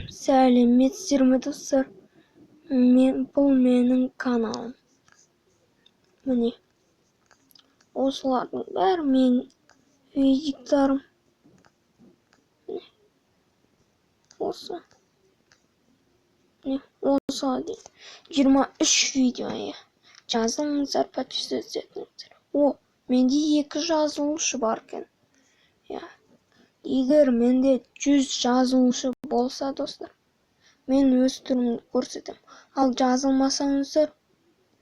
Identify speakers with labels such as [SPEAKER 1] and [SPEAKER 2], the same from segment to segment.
[SPEAKER 1] Сәлеметсіздер ме достар? Бұл менің каналым. Міне, осылардың бәрі менің видеоларым. Осы. Міне, осыған дейін 23 видео жазылыңыздар, подписываться етіңіздер. Менде 2 жазылушы бар екен. Егер менде 100 жазылушы болса, достар, мен өз түрімді көрсетем. Ал жазылмасаңыздар,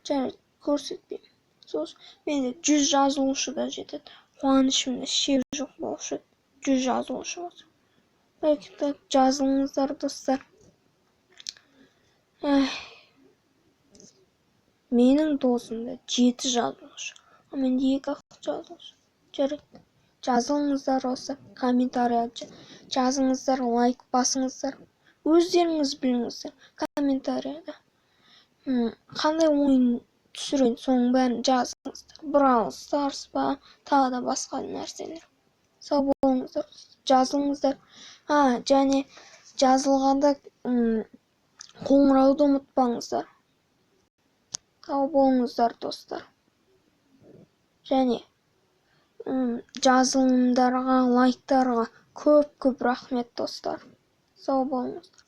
[SPEAKER 1] жарайды, көрсетпеймін. Сосын менде 100 жазылушы да жетеді. Қуанышымда шек жоқ болушы, 100 жазылушы болса. Так, жазылыңыздар, достар. Менің досымда 7 жазылушы, а менде 2 жазылушы. Жарайды. Жазылыңыздар осы, комментария жазыңыздар, лайк басыңыздар. Өздеріңіз біліңіздер комментарияда. Қандай ойын түсірген, соның бәрін жазыңыздар. Brawl Stars па, тағы да басқа нәрселер. Сау болыңыздар, жазылыңыздар. Және жазылғанда қоңырауды ұмытпаңыздар. Сау болыңыздар, достар. Және жазылымдарға, лайктарға көп рахмет, достар. Сау болыңыздар.